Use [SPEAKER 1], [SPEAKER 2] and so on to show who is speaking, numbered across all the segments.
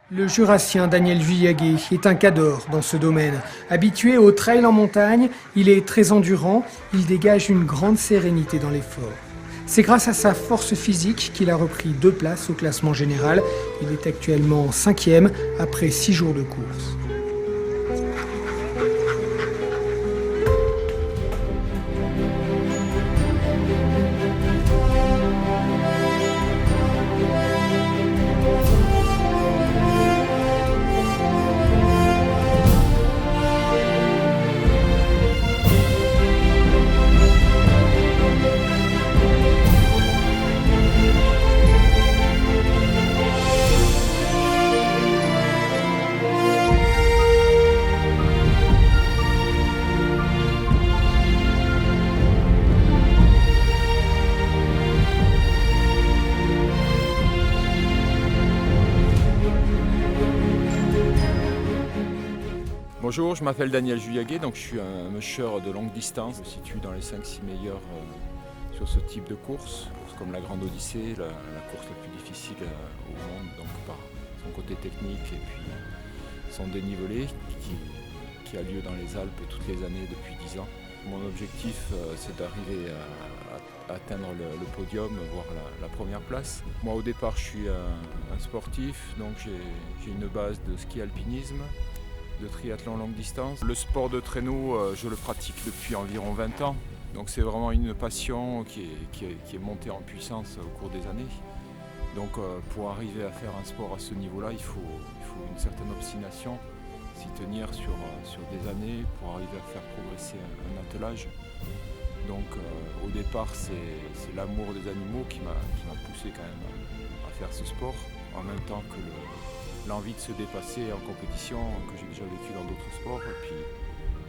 [SPEAKER 1] Le Jurassien Daniel Juillaguet est un cador dans ce domaine. Habitué au trail en montagne, il est très endurant, il dégage une grande sérénité dans l'effort. C'est grâce à sa force physique qu'il a repris 2 places au classement général. Il est actuellement 5e après 6 jours de course.
[SPEAKER 2] Bonjour, je m'appelle Daniel Juillaguet, donc je suis un musher de longue distance. Je me situe dans les 5-6 meilleurs sur ce type de course, comme la Grande Odyssée, la course la plus difficile au monde, donc par son côté technique et puis son dénivelé qui a lieu dans les Alpes toutes les années depuis 10 ans. Mon objectif, c'est d'arriver à atteindre le podium, voire la première place. Moi, au départ, je suis un sportif, donc j'ai une base de ski alpinisme, de triathlon longue distance. Le sport de traîneau, je le pratique depuis environ 20 ans. Donc c'est vraiment une passion qui est montée en puissance au cours des années. Donc pour arriver à faire un sport à ce niveau-là, il faut une certaine obstination, s'y tenir sur des années pour arriver à faire progresser un attelage. Donc au départ, c'est l'amour des animaux qui m'a poussé quand même à faire ce sport, en même temps que l'envie de se dépasser en compétition que j'ai déjà vécu dans d'autres sports et puis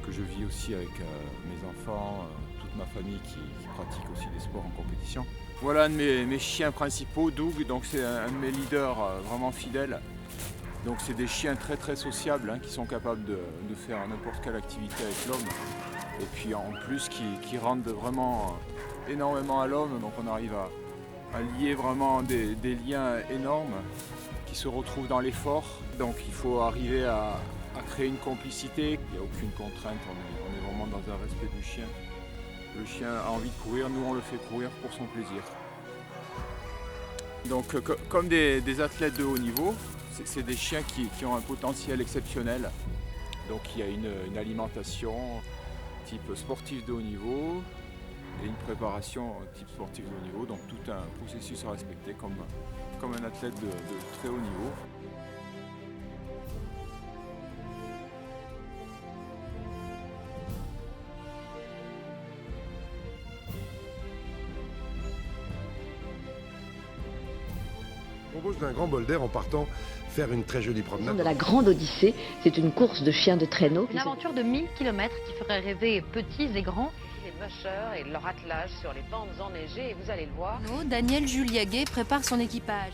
[SPEAKER 2] que je vis aussi avec mes enfants, toute ma famille qui pratique aussi des sports en compétition. Voilà un de mes chiens principaux, Doug, donc c'est un de mes leaders vraiment fidèles. Donc c'est des chiens très très sociables qui sont capables de faire n'importe quelle activité avec l'homme et puis en plus qui rendent vraiment énormément à l'homme, donc on arrive à lier vraiment des liens énormes qui se retrouvent dans l'effort. Donc il faut arriver à créer une complicité. Il n'y a aucune contrainte, on est vraiment dans un respect du chien. Le chien a envie de courir, nous on le fait courir pour son plaisir. Donc comme des athlètes de haut niveau, c'est des chiens qui ont un potentiel exceptionnel. Donc il y a une alimentation type sportif de haut niveau et une préparation type sportif de haut niveau. Donc tout un processus à respecter comme un athlète de très haut niveau.
[SPEAKER 3] On propose d'un grand bol d'air en partant faire une très jolie promenade.
[SPEAKER 4] De la Grande Odyssée, c'est une course de chiens de traîneau.
[SPEAKER 5] Une aventure de 1000 km qui ferait rêver petits et grands. Les mushers et leur attelage sur les pentes enneigées, et vous allez le voir.
[SPEAKER 6] Daniel Juillaguet prépare son équipage.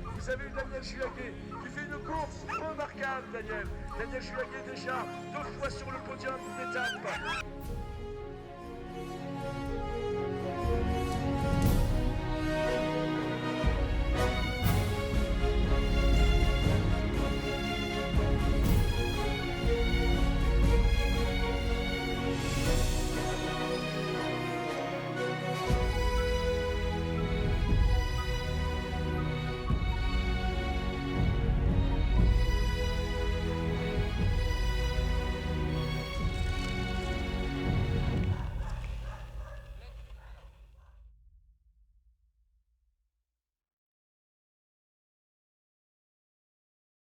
[SPEAKER 7] Vous avez eu Daniel Juillaguet qui fait une course remarquable, Daniel. Daniel Juillaguet déjà 2 fois sur le podium d'étape.